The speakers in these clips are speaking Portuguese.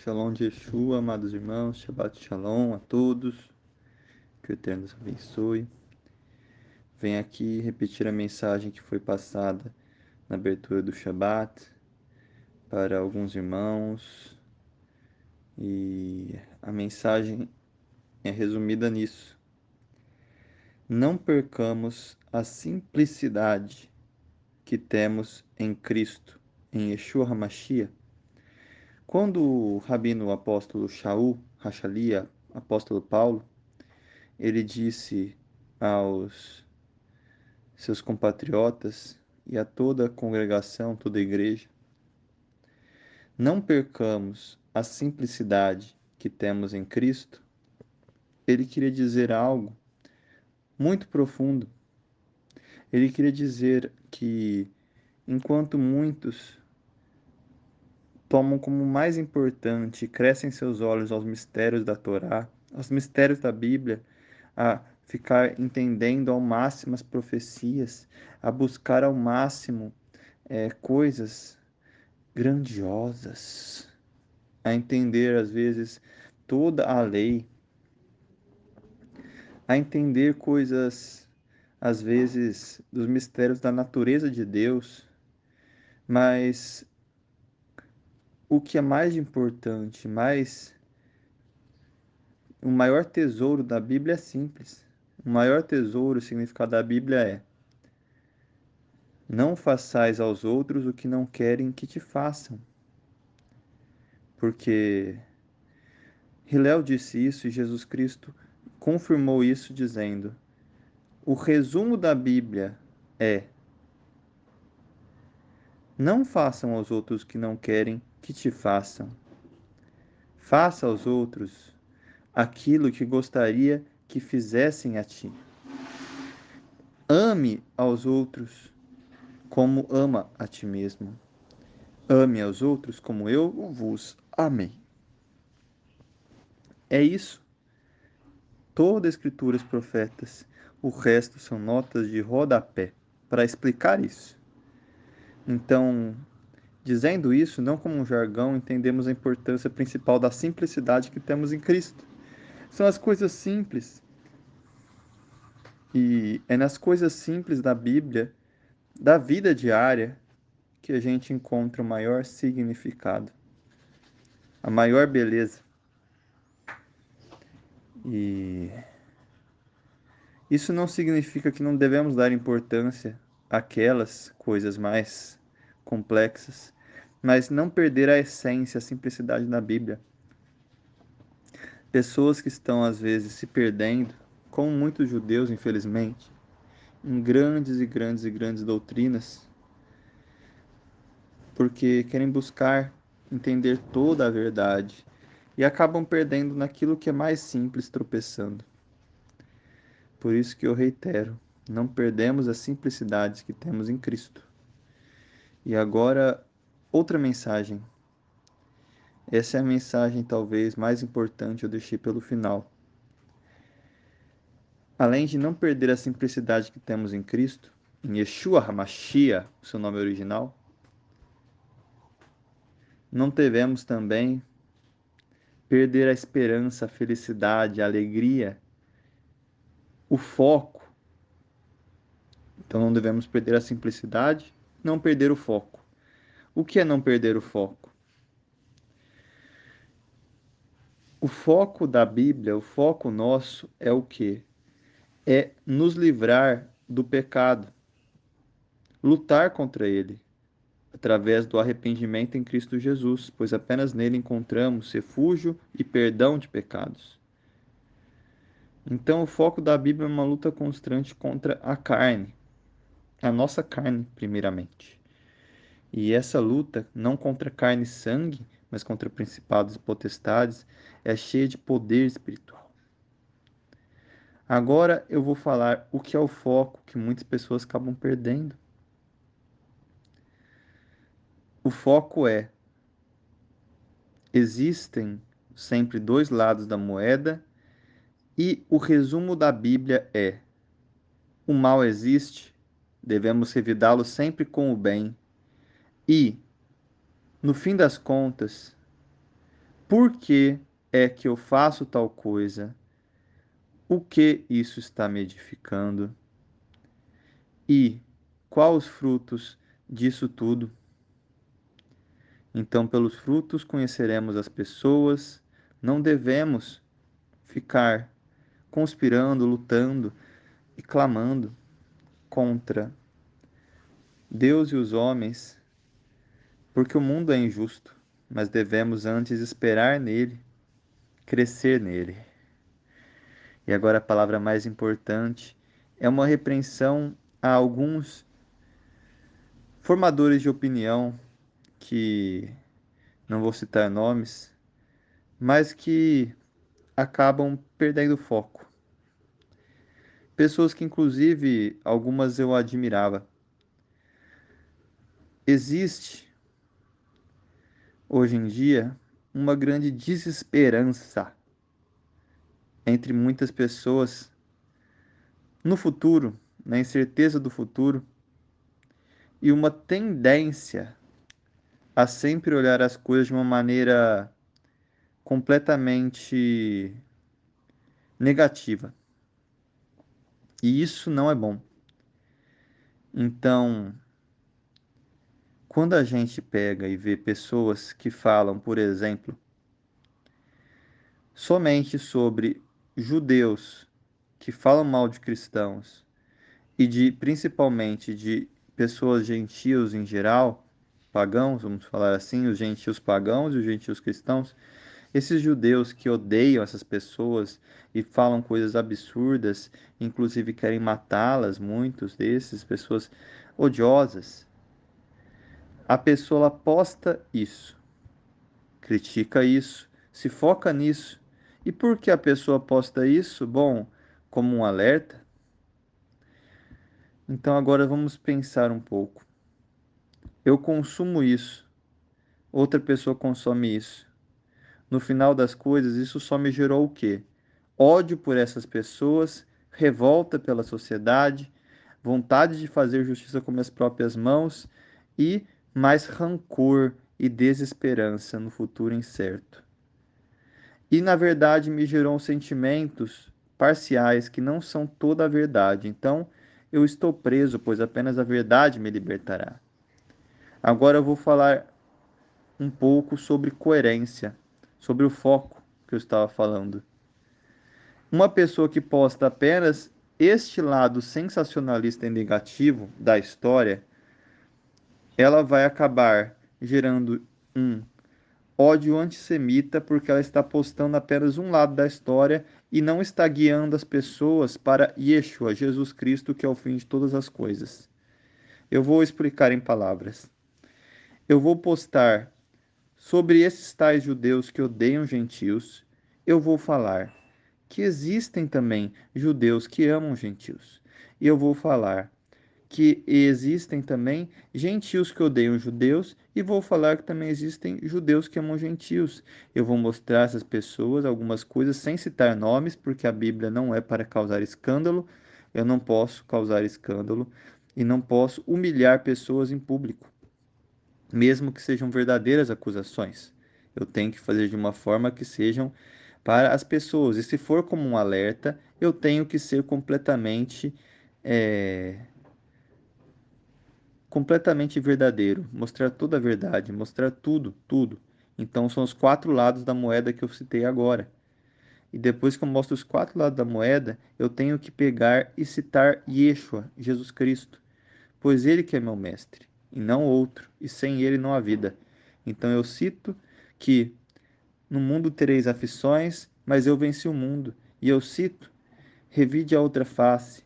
Shalom de Yeshua, amados irmãos, Shabbat Shalom a todos, que o Eterno os abençoe. Venho aqui repetir a mensagem que foi passada na abertura do Shabbat para alguns irmãos, e a mensagem é resumida nisso. Não percamos a simplicidade que temos em Cristo, em Yeshua HaMashiach. Quando o rabino apóstolo Shaul Hachalia, apóstolo Paulo, ele disse aos seus compatriotas e a toda a congregação, toda a igreja: não percamos a simplicidade que temos em Cristo. Ele queria dizer algo muito profundo. Ele queria dizer que, enquanto muitos tomam como mais importante e crescem seus olhos aos mistérios da Torá, aos mistérios da Bíblia, a ficar entendendo ao máximo as profecias, a buscar ao máximo coisas grandiosas, a entender às vezes toda a lei, a entender coisas às vezes dos mistérios da natureza de Deus, mas o que é mais importante, o maior tesouro da Bíblia é simples. O maior tesouro, o significado da Bíblia é: não façais aos outros o que não querem que te façam. Porque Hillel disse isso e Jesus Cristo confirmou isso dizendo: o resumo da Bíblia é: não façam aos outros o que não querem que te façam. Faça aos outros aquilo que gostaria que fizessem a ti. Ame aos outros como ama a ti mesmo. Ame aos outros como eu vos amei. É isso. Toda a Escritura e os profetas. O resto são notas de rodapé para explicar isso. Então, dizendo isso, não como um jargão, entendemos a importância principal da simplicidade que temos em Cristo. São as coisas simples. E é nas coisas simples da Bíblia, da vida diária, que a gente encontra o maior significado, a maior beleza. E isso não significa que não devemos dar importância àquelas coisas mais complexas, mas não perder a essência, a simplicidade da Bíblia. Pessoas que estão às vezes se perdendo, como muitos judeus, infelizmente, em grandes e grandes e grandes doutrinas, porque querem buscar entender toda a verdade e acabam perdendo naquilo que é mais simples, tropeçando. Por isso que eu reitero, não perdemos a simplicidade que temos em Cristo. E agora, outra mensagem. Essa é a mensagem talvez mais importante, eu deixei pelo final. Além de não perder a simplicidade que temos em Cristo, em Yeshua HaMashiach, o seu nome original, não devemos também perder a esperança, a felicidade, a alegria, o foco. Então não devemos perder a simplicidade, não perder o foco. O que é não perder o foco? O foco da Bíblia, o foco nosso é o quê? É nos livrar do pecado, lutar contra ele, através do arrependimento em Cristo Jesus, pois apenas nele encontramos refúgio e perdão de pecados. Então, o foco da Bíblia é uma luta constante contra a carne, a nossa carne, primeiramente. E essa luta, não contra carne e sangue, mas contra principados e potestades, é cheia de poder espiritual. Agora eu vou falar o que é o foco que muitas pessoas acabam perdendo. O foco é: existem sempre dois lados da moeda, e o resumo da Bíblia é: o mal existe, devemos revidá-lo sempre com o bem, e, no fim das contas, por que é que eu faço tal coisa, o que isso está me edificando e quais os frutos disso tudo. Então, pelos frutos conheceremos as pessoas, não devemos ficar conspirando, lutando e clamando contra Deus e os homens, porque o mundo é injusto, mas devemos antes esperar nele, crescer nele. E agora a palavra mais importante é uma repreensão a alguns formadores de opinião que não vou citar nomes, mas que acabam perdendo o foco. Pessoas que, inclusive, algumas eu admirava. Existe, hoje em dia, uma grande desesperança entre muitas pessoas no futuro, na incerteza do futuro, e uma tendência a sempre olhar as coisas de uma maneira completamente negativa. E isso não é bom. Então, quando a gente pega e vê pessoas que falam, por exemplo, somente sobre judeus que falam mal de cristãos e de principalmente de pessoas gentios em geral, pagãos, vamos falar assim, os gentios pagãos e os gentios cristãos, esses judeus que odeiam essas pessoas e falam coisas absurdas, inclusive querem matá-las, muitos desses, pessoas odiosas, a pessoa ela posta isso, critica isso, se foca nisso. E por que a pessoa posta isso? Bom, como um alerta. Então agora vamos pensar um pouco. Eu consumo isso, outra pessoa consome isso. No final das coisas, isso só me gerou o quê? Ódio por essas pessoas, revolta pela sociedade, vontade de fazer justiça com minhas próprias mãos e mais rancor e desesperança no futuro incerto. E na verdade me gerou sentimentos parciais que não são toda a verdade. Então eu estou preso, pois apenas a verdade me libertará. Agora eu vou falar um pouco sobre coerência, sobre o foco que eu estava falando. Uma pessoa que posta apenas este lado sensacionalista e negativo da história, ela vai acabar gerando um ódio antissemita porque ela está postando apenas um lado da história e não está guiando as pessoas para Yeshua, Jesus Cristo, que é o fim de todas as coisas. Eu vou explicar em palavras. Eu vou postar sobre esses tais judeus que odeiam gentios. Eu vou falar que existem também judeus que amam gentios. E eu vou falar que existem também gentios que odeiam judeus, e vou falar que também existem judeus que amam gentios. Eu vou mostrar a essas pessoas algumas coisas sem citar nomes, porque a Bíblia não é para causar escândalo. Eu não posso causar escândalo e não posso humilhar pessoas em público, mesmo que sejam verdadeiras acusações. Eu tenho que fazer de uma forma que sejam para as pessoas. E se for como um alerta, eu tenho que ser completamente verdadeiro, mostrar toda a verdade, mostrar tudo, tudo. Então são os quatro lados da moeda que eu citei agora. E depois que eu mostro os quatro lados da moeda, eu tenho que pegar e citar Yeshua, Jesus Cristo, pois ele que é meu mestre, e não outro, e sem ele não há vida. Então eu cito que no mundo tereis aflições, mas eu venci o mundo. E eu cito, revide a outra face,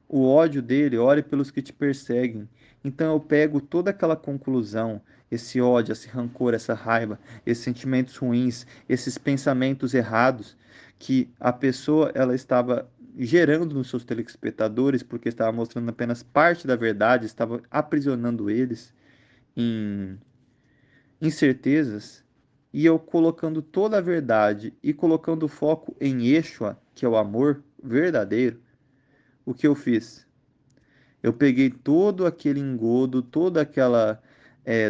o ódio dele, ore pelos que te perseguem. Então eu pego toda aquela conclusão, esse ódio, esse rancor, essa raiva, esses sentimentos ruins, esses pensamentos errados que a pessoa ela estava gerando nos seus telespectadores, porque estava mostrando apenas parte da verdade, estava aprisionando eles em incertezas, e eu colocando toda a verdade e colocando o foco em Yeshua, que é o amor verdadeiro, o que eu fiz? Eu peguei todo aquele engodo, toda aquela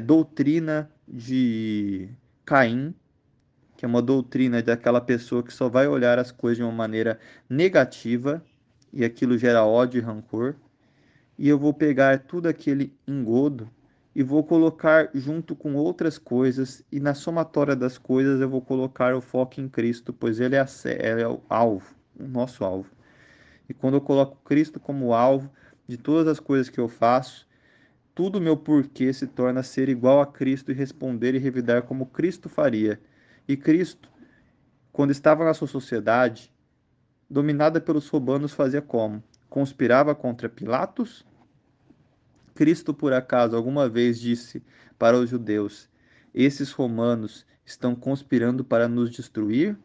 doutrina de Caim, que é uma doutrina daquela pessoa que só vai olhar as coisas de uma maneira negativa, e aquilo gera ódio e rancor, e eu vou pegar tudo aquele engodo e vou colocar junto com outras coisas, e na somatória das coisas eu vou colocar o foco em Cristo, pois ele é o alvo, o nosso alvo. E quando eu coloco Cristo como alvo de todas as coisas que eu faço, tudo meu porquê se torna ser igual a Cristo e responder e revidar como Cristo faria. E Cristo, quando estava na sua sociedade, dominada pelos romanos, fazia como? Conspirava contra Pilatos? Cristo, por acaso, alguma vez disse para os judeus: esses romanos estão conspirando para nos destruir?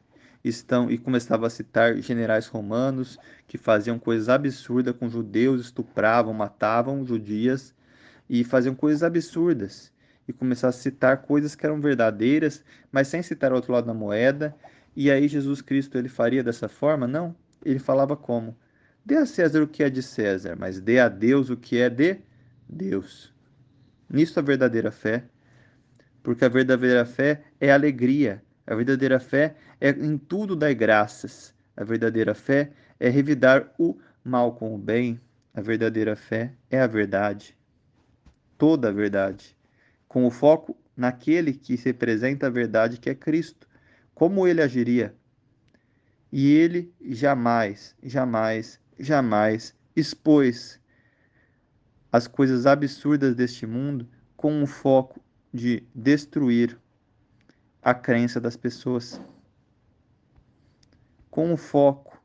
E começava a citar generais romanos que faziam coisas absurdas com judeus, estupravam, matavam judias e faziam coisas absurdas. E começar a citar coisas que eram verdadeiras, mas sem citar o outro lado da moeda. E aí Jesus Cristo ele faria dessa forma? Não. Ele falava como? Dê a César o que é de César, mas dê a Deus o que é de Deus. Nisso a verdadeira fé, porque a verdadeira fé é alegria. A verdadeira fé é em tudo dar graças. A verdadeira fé é revidar o mal com o bem. A verdadeira fé é a verdade, toda a verdade, com o foco naquele que representa a verdade, que é Cristo. Como ele agiria? E ele jamais, jamais, jamais expôs as coisas absurdas deste mundo com o foco de destruir a crença das pessoas, com o foco,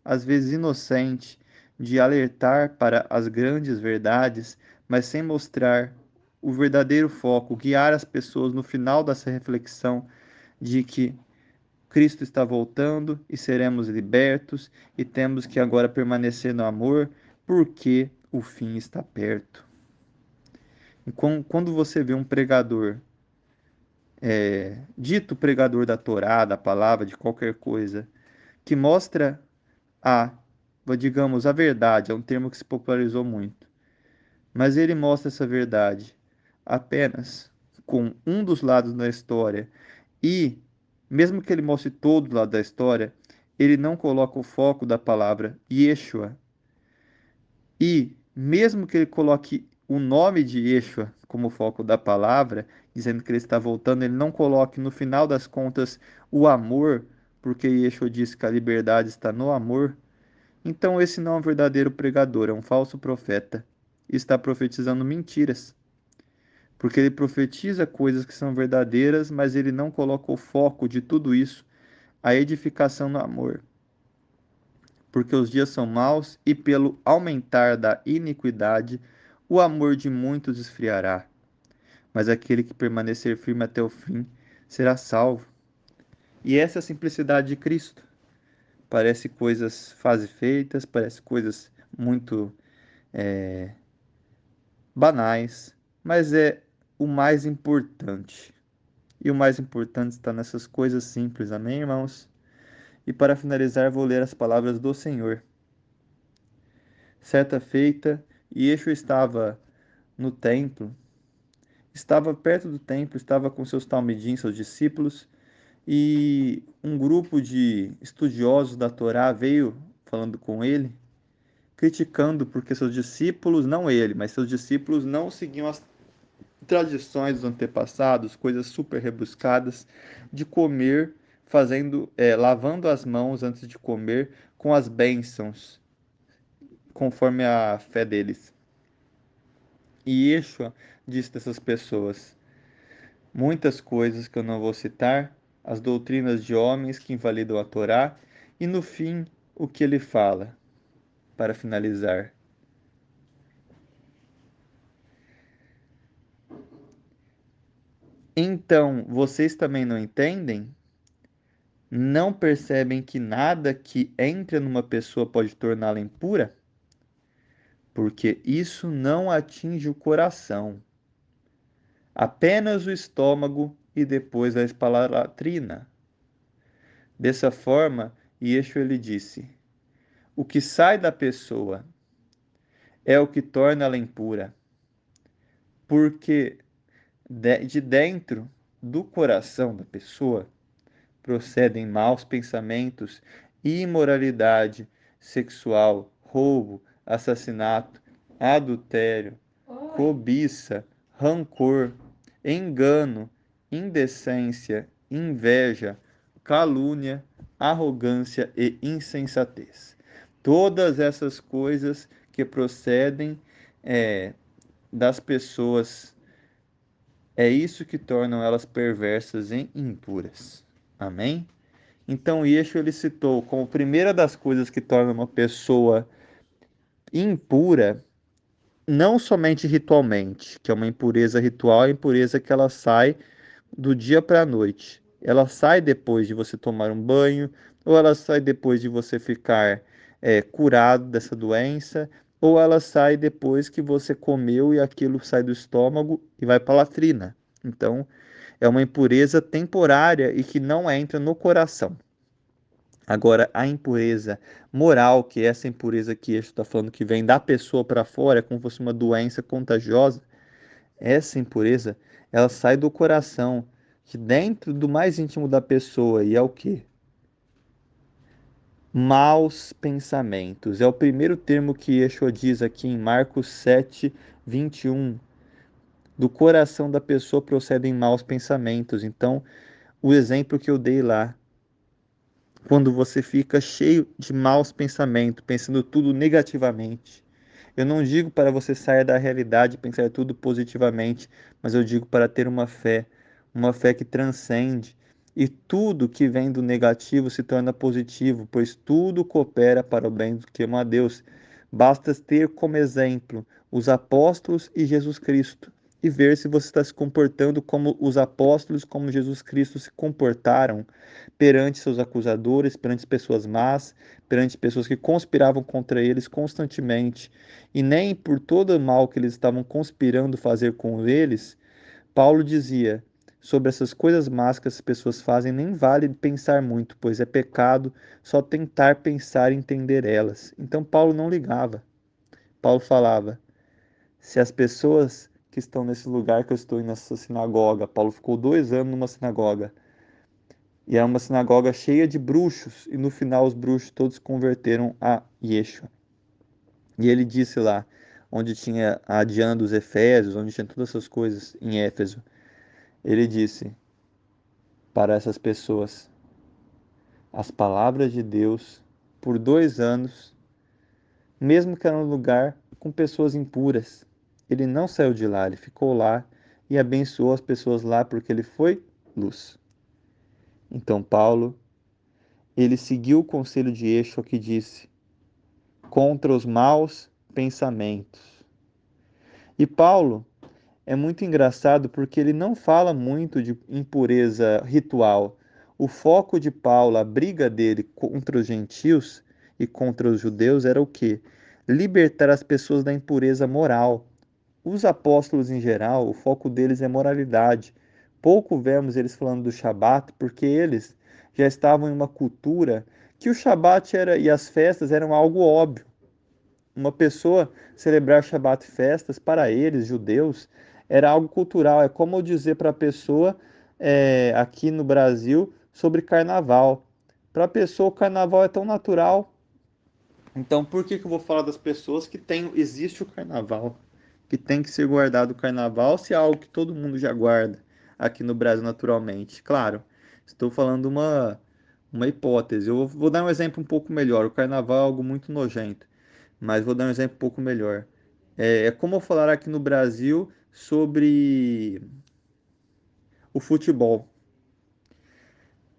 às vezes inocente, de alertar para as grandes verdades, mas sem mostrar o verdadeiro foco, guiar as pessoas no final dessa reflexão de que Cristo está voltando e seremos libertos e temos que agora permanecer no amor porque o fim está perto. E quando você vê um pregador, dito pregador da Torá, da palavra, de qualquer coisa, que mostra a, digamos, a verdade, é um termo que se popularizou muito, mas ele mostra essa verdade apenas com um dos lados da história e, mesmo que ele mostre todo o lado da história, ele não coloca o foco da palavra Yeshua. E, mesmo que ele coloque o nome de Yeshua como foco da palavra, dizendo que ele está voltando, ele não coloque no final das contas o amor, porque Yeshua disse que a liberdade está no amor. Então, esse não é um verdadeiro pregador, é um falso profeta. E está profetizando mentiras. Porque ele profetiza coisas que são verdadeiras, mas ele não coloca o foco de tudo isso, a edificação no amor. Porque os dias são maus e pelo aumentar da iniquidade, o amor de muitos esfriará. Mas aquele que permanecer firme até o fim será salvo. E essa é a simplicidade de Cristo. Parece coisas feitas, parece coisas muito banais, mas é o mais importante. E o mais importante está nessas coisas simples, amém, irmãos? E para finalizar, vou ler as palavras do Senhor. Certa feita, Yeshua estava no templo, estava perto do templo, estava com seus talmidim, seus discípulos, e um grupo de estudiosos da Torá veio falando com ele, criticando porque seus discípulos, não ele, mas seus discípulos não seguiam as tradições dos antepassados, coisas super rebuscadas, de comer, lavando as mãos antes de comer com as bênçãos, conforme a fé deles. E Yeshua disse dessas pessoas muitas coisas que eu não vou citar, as doutrinas de homens que invalidam a Torá, e no fim, o que ele fala, para finalizar. Então, vocês também não entendem? Não percebem que nada que entra numa pessoa pode torná-la impura? Porque isso não atinge o coração, apenas o estômago e depois a espalatrina. Dessa forma, Yeshua lhe disse: o que sai da pessoa é o que torna ela impura, porque de dentro do coração da pessoa procedem maus pensamentos, imoralidade sexual, roubo, assassinato, adultério, cobiça, rancor, engano, indecência, inveja, calúnia, arrogância e insensatez. Todas essas coisas que procedem das pessoas, é isso que tornam elas perversas e impuras. Amém? Então, Yeshua ele citou como primeira das coisas que torna uma pessoa impura, não somente ritualmente, que é uma impureza ritual, é a impureza que ela sai do dia para a noite. Ela sai depois de você tomar um banho, ou ela sai depois de você ficar curado dessa doença, ou ela sai depois que você comeu e aquilo sai do estômago e vai para a latrina. Então, é uma impureza temporária e que não entra no coração. Agora, a impureza moral, que é essa impureza que Yeshua está falando que vem da pessoa para fora, é como se fosse uma doença contagiosa, essa impureza, ela sai do coração, de dentro do mais íntimo da pessoa, e é o quê? Maus pensamentos. É o primeiro termo que Yeshua diz aqui em Marcos 7, 21. Do coração da pessoa procedem maus pensamentos. Então, o exemplo que eu dei lá, quando você fica cheio de maus pensamentos, pensando tudo negativamente. Eu não digo para você sair da realidade e pensar tudo positivamente, mas eu digo para ter uma fé que transcende. E tudo que vem do negativo se torna positivo, pois tudo coopera para o bem do que ama a Deus. Basta ter como exemplo os apóstolos e Jesus Cristo e ver se você está se comportando como os apóstolos, como Jesus Cristo se comportaram perante seus acusadores, perante pessoas más, perante pessoas que conspiravam contra eles constantemente, e nem por todo o mal que eles estavam conspirando fazer com eles, Paulo dizia: sobre essas coisas más que as pessoas fazem, nem vale pensar muito, pois é pecado só tentar pensar e entender elas. Então Paulo não ligava. Paulo falava: se as pessoas que estão nesse lugar que eu estou nessa sinagoga, Paulo ficou 2 anos numa sinagoga, e era uma sinagoga cheia de bruxos, e no final os bruxos todos se converteram a Yeshua. E ele disse lá, onde tinha a Diana dos Efésios, onde tinha todas essas coisas em Éfeso, ele disse para essas pessoas as palavras de Deus por 2 anos, mesmo que era um lugar com pessoas impuras. Ele não saiu de lá, ele ficou lá e abençoou as pessoas lá porque ele foi luz. Então Paulo, ele seguiu o conselho de Yeshua que disse: contra os maus pensamentos. E Paulo é muito engraçado porque ele não fala muito de impureza ritual. O foco de Paulo, a briga dele contra os gentios e contra os judeus era o quê? Libertar as pessoas da impureza moral. Os apóstolos em geral, o foco deles é moralidade. Pouco vemos eles falando do Shabat, porque eles já estavam em uma cultura que o Shabat era, e as festas eram algo óbvio. Uma pessoa celebrar Shabat festas, para eles, judeus, era algo cultural. É como eu dizer para a pessoa, aqui no Brasil, sobre carnaval. Para a pessoa, o carnaval é tão natural. Então, por que que eu vou falar das pessoas que existe o carnaval? Que tem que ser guardado o carnaval, se é algo que todo mundo já guarda aqui no Brasil naturalmente. Claro, estou falando uma hipótese. Eu vou dar um exemplo um pouco melhor. O carnaval é algo muito nojento, mas vou dar um exemplo um pouco melhor. É como eu falar aqui no Brasil sobre o futebol.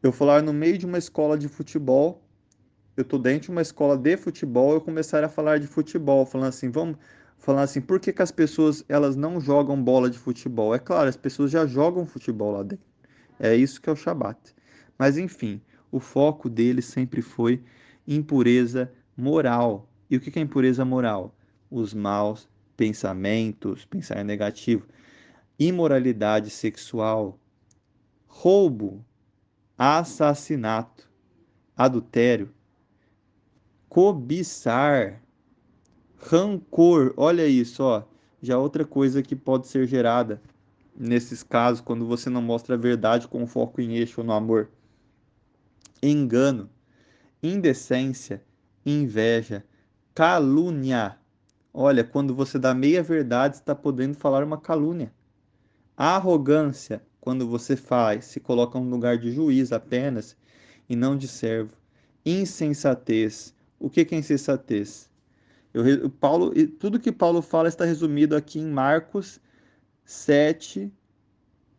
Eu falar no meio de uma escola de futebol, eu tô dentro de uma escola de futebol, eu começar a falar de futebol, falando assim, vamos falar assim, por que que as pessoas elas não jogam bola de futebol? É claro, as pessoas já jogam futebol lá dentro. É isso que é o Shabat. Mas enfim, o foco dele sempre foi impureza moral. E o que que é impureza moral? Os maus pensamentos, pensar negativo, imoralidade sexual, roubo, assassinato, adultério, cobiçar, rancor. Olha isso, ó. Já outra coisa que pode ser gerada nesses casos quando você não mostra a verdade com foco em eixo ou no amor. engano, indecência, inveja, calúnia. Olha, quando você dá meia verdade, está podendo falar uma calúnia. Arrogância, quando você se coloca no lugar de juiz apenas e não de servo. Insensatez. O que que é insensatez? Tudo que Paulo fala está resumido aqui em Marcos 7,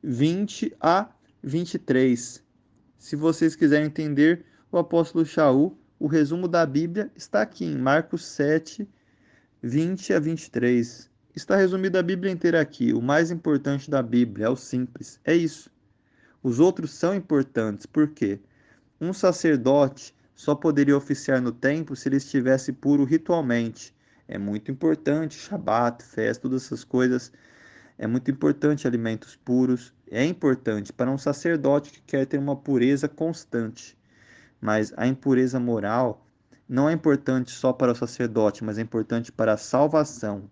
20 a 23. Se vocês quiserem entender o apóstolo Shaul, o resumo da Bíblia está aqui em Marcos 7, 20 a 23. Está resumida a Bíblia inteira aqui. O mais importante da Bíblia é o simples. É isso. Os outros são importantes. Por quê? Um sacerdote só poderia oficiar no templo se ele estivesse puro ritualmente. É muito importante, Shabat, festa, todas essas coisas. É muito importante alimentos puros. É importante para um sacerdote que quer ter uma pureza constante. Mas a impureza moral não é importante só para o sacerdote, mas é importante para a salvação.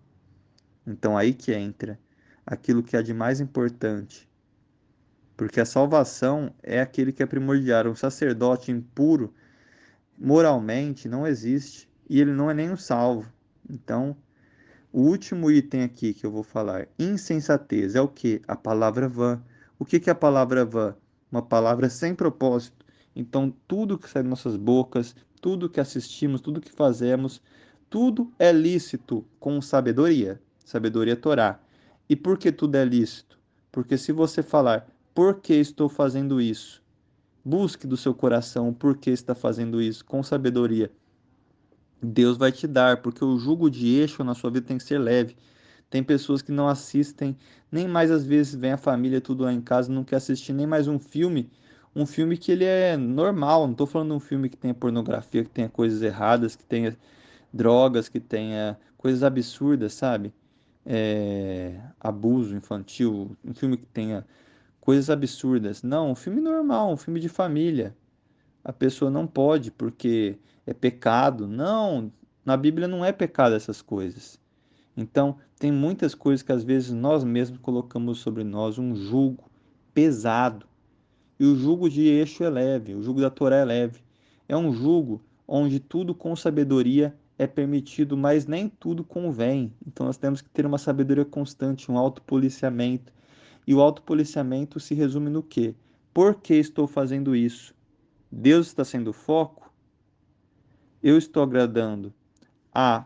Então aí que entra aquilo que é de mais importante. Porque a salvação é aquele que é primordial. Um sacerdote impuro, moralmente, não existe. E ele não é nem um salvo. Então, o último item aqui que eu vou falar, insensatez, é o que? A palavra vã. O que que é a palavra vã? Uma palavra sem propósito. Então, tudo que sai de nossas bocas, tudo que assistimos, tudo que fazemos, tudo é lícito com sabedoria. Sabedoria Torá. E por que tudo é lícito? Porque se você falar, por que estou fazendo isso? Busque do seu coração o porquê está fazendo isso com sabedoria. Deus vai te dar, porque o jugo de eixo na sua vida tem que ser leve. Tem pessoas que não assistem, nem mais às vezes vem a família tudo lá em casa, não quer assistir nem mais um filme que ele é normal, não estou falando de um filme que tenha pornografia, que tenha coisas erradas, que tenha drogas, que tenha coisas absurdas, sabe? Abuso infantil, um filme que tenha coisas absurdas. Não, um filme normal, um filme de família. A pessoa não pode porque é pecado. Não, na Bíblia não é pecado essas coisas. Então, tem muitas coisas que às vezes nós mesmos colocamos sobre nós um jugo pesado. E o jugo de eixo é leve, o jugo da Torá é leve. É um jugo onde tudo com sabedoria é permitido, mas nem tudo convém. Então, nós temos que ter uma sabedoria constante, um autopoliciamento. E o autopoliciamento se resume no quê? Por que estou fazendo isso? Deus está sendo o foco? Eu estou agradando a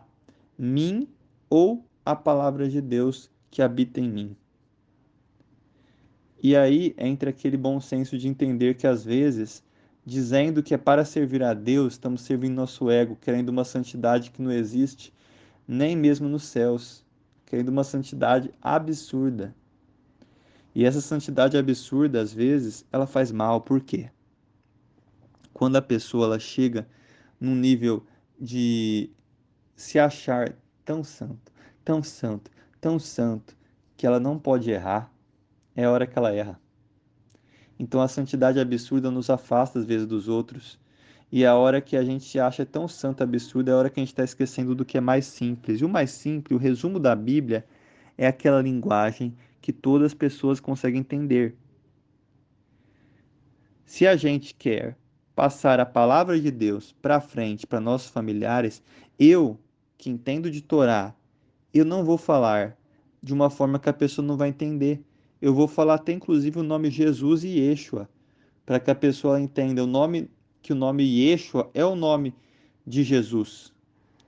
mim ou a palavra de Deus que habita em mim? E aí entra aquele bom senso de entender que às vezes, dizendo que é para servir a Deus, estamos servindo nosso ego, querendo uma santidade que não existe nem mesmo nos céus, querendo uma santidade absurda. E essa santidade absurda, às vezes, ela faz mal. Por quê? Quando a pessoa ela chega num nível de se achar tão santo, tão santo, tão santo, que ela não pode errar, é a hora que ela erra. Então a santidade absurda nos afasta às vezes dos outros. E a hora que a gente se acha tão santo absurdo é a hora que a gente está esquecendo do que é mais simples. E o mais simples, o resumo da Bíblia, é aquela linguagem que todas as pessoas conseguem entender. Se a gente quer passar a palavra de Deus para frente para nossos familiares, eu, que entendo de Torá, eu não vou falar de uma forma que a pessoa não vai entender. Eu vou falar até inclusive o nome Jesus e Yeshua, para que a pessoa entenda que o nome Yeshua é o nome de Jesus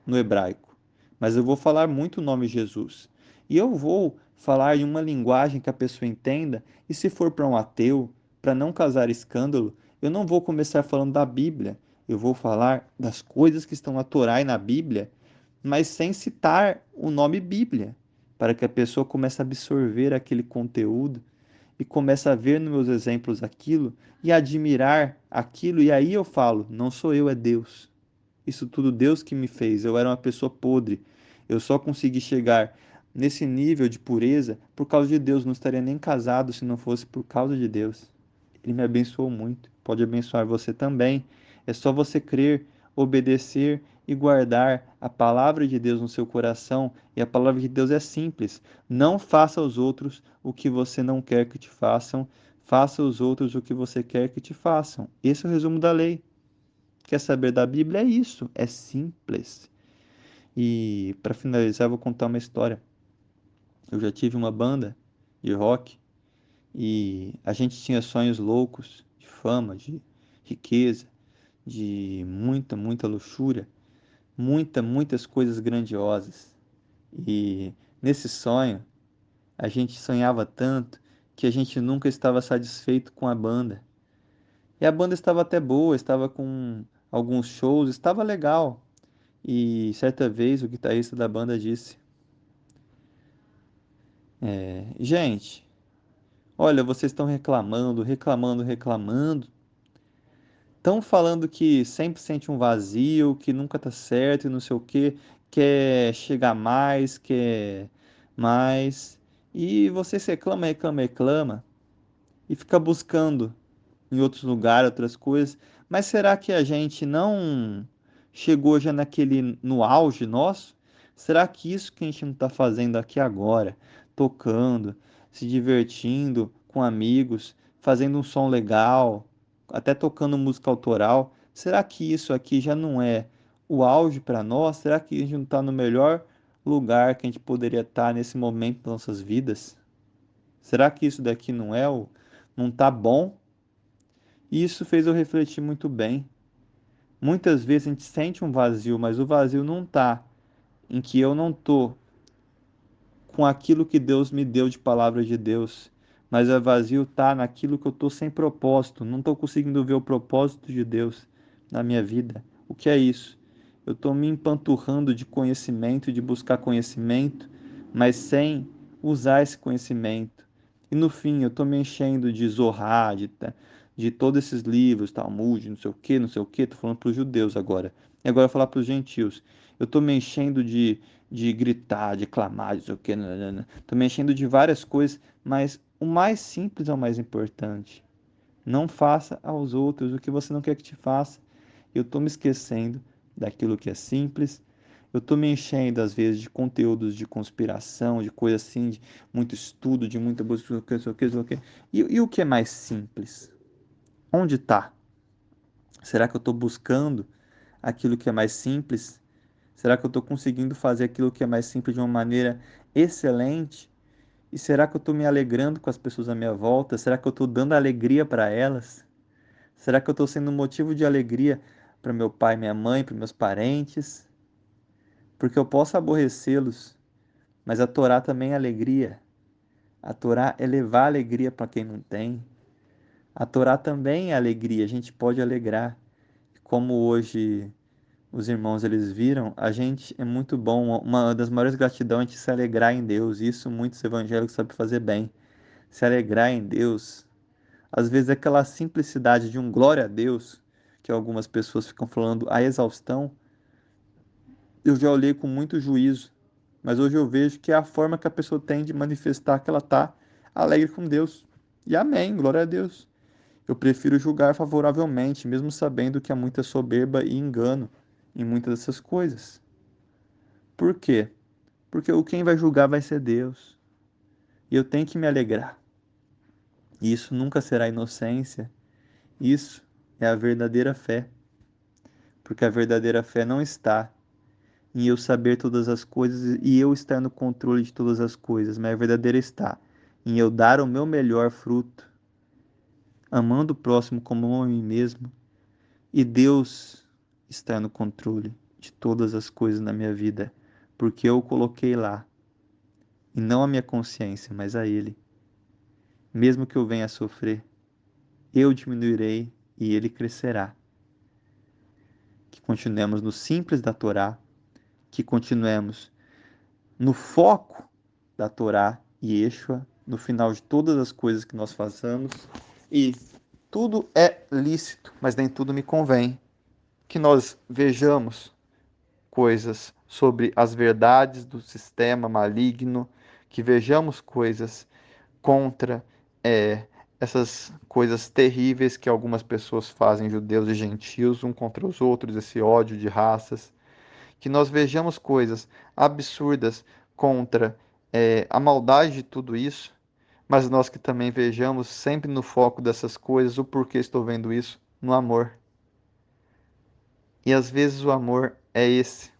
no hebraico. Mas eu vou falar muito o nome Jesus. E eu vou falar em uma linguagem que a pessoa entenda, e se for para um ateu, para não causar escândalo, eu não vou começar falando da Bíblia. Eu vou falar das coisas que estão na Torá e na Bíblia, mas sem citar o nome Bíblia, para que a pessoa comece a absorver aquele conteúdo e comece a ver nos meus exemplos aquilo e admirar aquilo, e aí eu falo, não sou eu, é Deus. Isso tudo Deus que me fez. Eu era uma pessoa podre. Eu só consegui chegar nesse nível de pureza por causa de Deus. Não estaria nem casado se não fosse por causa de Deus. Ele me abençoou muito. Pode abençoar você também. É só você crer, obedecer e guardar a palavra de Deus no seu coração. E a palavra de Deus é simples. Não faça aos outros o que você não quer que te façam. Faça aos outros o que você quer que te façam. Esse é o resumo da lei. Quer saber da Bíblia? É isso. É simples. E para finalizar, eu vou contar uma história. Eu já tive uma banda de rock e a gente tinha sonhos loucos de fama, de riqueza, de muita luxúria, muitas coisas grandiosas. E nesse sonho, a gente sonhava tanto que a gente nunca estava satisfeito com a banda. E a banda estava até boa, estava com alguns shows, estava legal. E certa vez o guitarrista da banda disse: Gente, olha, vocês estão reclamando. Estão falando que sempre sente um vazio, que nunca tá certo e não sei o quê, quer chegar mais, quer mais. E vocês reclama e fica buscando em outros lugares, outras coisas. Mas será que a gente não chegou já no auge nosso? Será que isso que a gente não está fazendo aqui agora, tocando, se divertindo com amigos, fazendo um som legal, até tocando música autoral, será que isso aqui já não é o auge para nós? Será que a gente não está no melhor lugar que a gente poderia estar nesse momento das nossas vidas? Será que isso daqui não tá bom? E isso fez eu refletir muito bem. Muitas vezes a gente sente um vazio, mas o vazio não está em que eu não tô com aquilo que Deus me deu de palavra de Deus, mas o vazio está naquilo que eu tô sem propósito, não estou conseguindo ver o propósito de Deus na minha vida. O que é isso? Eu estou me empanturrando de conhecimento, de buscar conhecimento, mas sem usar esse conhecimento. E no fim, eu estou me enchendo de Zohar, de todos esses livros, Talmud, não sei o que, estou falando para os judeus agora. E agora eu vou falar para os gentios. Eu estou me enchendo de gritar, de clamar, de não sei o que, estou me enchendo de várias coisas, mas o mais simples é o mais importante. Não faça aos outros o que você não quer que te faça. Eu estou me esquecendo daquilo que é simples. Eu estou me enchendo, às vezes, de conteúdos de conspiração, de coisa assim, de muito estudo, de muita busca, não sei o que, não sei o que. E o que é mais simples? Onde está? Será que eu estou buscando aquilo que é mais simples? Será que eu estou conseguindo fazer aquilo que é mais simples de uma maneira excelente? E será que eu estou me alegrando com as pessoas à minha volta? Será que eu estou dando alegria para elas? Será que eu estou sendo um motivo de alegria para meu pai, minha mãe, para meus parentes? Porque eu posso aborrecê-los, mas a Torá também é alegria. A Torá é levar alegria para quem não tem. A Torá também é alegria, a gente pode alegrar. Como hoje os irmãos eles viram, a gente é muito bom. Uma das maiores gratidão é a gente se alegrar em Deus. Isso muitos evangélicos sabem fazer bem. Se alegrar em Deus. Às vezes aquela simplicidade de um glória a Deus, que algumas pessoas ficam falando a exaustão, eu já olhei com muito juízo. Mas hoje eu vejo que é a forma que a pessoa tem de manifestar que ela está alegre com Deus. E amém, glória a Deus. Eu prefiro julgar favoravelmente, mesmo sabendo que há muita soberba e engano em muitas dessas coisas. Por quê? Porque quem vai julgar vai ser Deus. E eu tenho que me alegrar. E isso nunca será inocência. Isso é a verdadeira fé. Porque a verdadeira fé não está em eu saber todas as coisas e eu estar no controle de todas as coisas, mas a verdadeira está em eu dar o meu melhor fruto, amando o próximo como a mim mesmo, e Deus estar no controle de todas as coisas na minha vida, porque eu o coloquei lá, e não a minha consciência, mas a Ele. Mesmo que eu venha a sofrer, eu diminuirei e Ele crescerá. Que continuemos no simples da Torá, que continuemos no foco da Torá e Yeshua, no final de todas as coisas que nós façamos. E tudo é lícito, mas nem tudo me convém. Que nós vejamos coisas sobre as verdades do sistema maligno, que vejamos coisas contra essas coisas terríveis que algumas pessoas fazem, judeus e gentios, um contra os outros, esse ódio de raças, que nós vejamos coisas absurdas contra a maldade de tudo isso, mas nós que também vejamos sempre no foco dessas coisas o porquê estou vendo isso, no amor. E às vezes o amor é esse.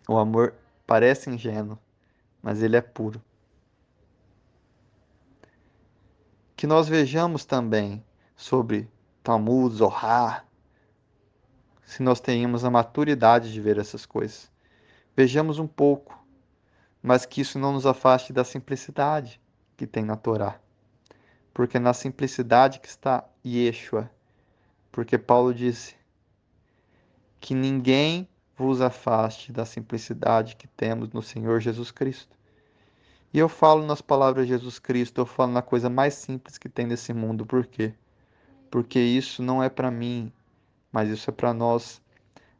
O amor parece ingênuo, mas ele é puro. Que nós vejamos também sobre Talmud, Zohar, se nós tenhamos a maturidade de ver essas coisas. Vejamos um pouco, mas que isso não nos afaste da simplicidade que tem na Torá. Porque é na simplicidade que está Yeshua. Porque Paulo disse que ninguém vos afaste da simplicidade que temos no Senhor Jesus Cristo. E eu falo nas palavras de Jesus Cristo, eu falo na coisa mais simples que tem nesse mundo. Por quê? Porque isso não é para mim, mas isso é para nós.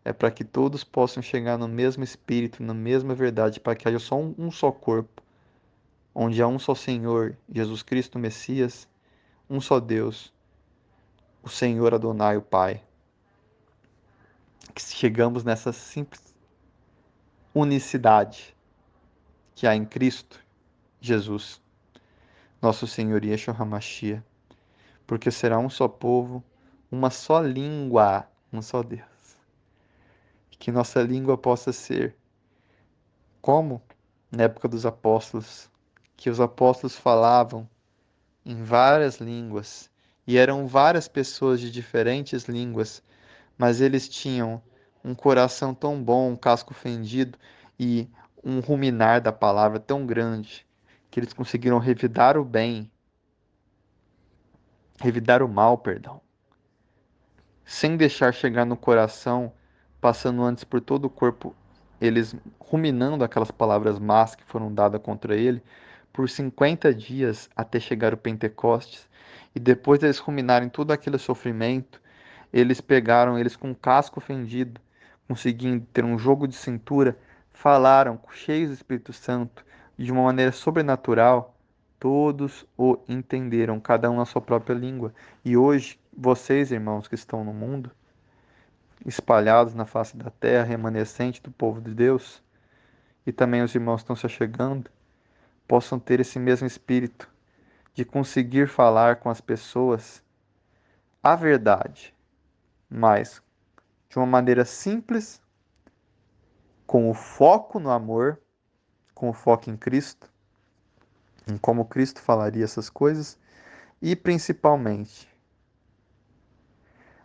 É para que todos possam chegar no mesmo espírito, na mesma verdade, para que haja só um só corpo, onde há um só Senhor, Jesus Cristo, o Messias, um só Deus, o Senhor Adonai, o Pai. Que chegamos nessa simples unicidade que há em Cristo Jesus, nosso Senhor Yeshua HaMashiach, porque será um só povo, uma só língua, um só Deus. Que nossa língua possa ser como na época dos apóstolos, que os apóstolos falavam em várias línguas e eram várias pessoas de diferentes línguas, mas eles tinham um coração tão bom, um casco fendido e um ruminar da palavra tão grande que eles conseguiram revidar o bem, revidar o mal, perdão, sem deixar chegar no coração, passando antes por todo o corpo, eles ruminando aquelas palavras más que foram dadas contra ele, por 50 dias até chegar o Pentecostes. E depois deles ruminarem todo aquele sofrimento, eles pegaram eles com o casco fendido, conseguindo ter um jogo de cintura, falaram cheios do Espírito Santo, e de uma maneira sobrenatural, todos o entenderam, cada um na sua própria língua. E hoje, vocês, irmãos que estão no mundo, espalhados na face da terra, remanescente do povo de Deus, e também os irmãos que estão se achegando, possam ter esse mesmo espírito de conseguir falar com as pessoas a verdade, mas de uma maneira simples, com o foco no amor, com o foco em Cristo, em como Cristo falaria essas coisas, e principalmente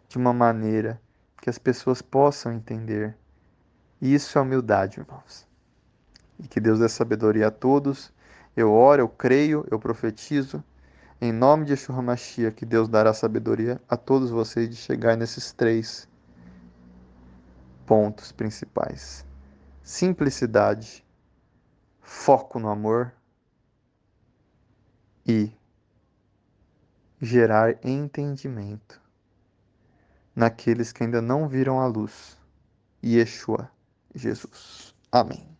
de uma maneira que as pessoas possam entender. Isso é humildade, irmãos. E que Deus dê sabedoria a todos. Eu oro, eu creio, eu profetizo. Em nome de Yeshua HaMashiach, que Deus dará sabedoria a todos vocês de chegar nesses três pontos principais: simplicidade, foco no amor e gerar entendimento naqueles que ainda não viram a luz. Yeshua, Jesus. Amém.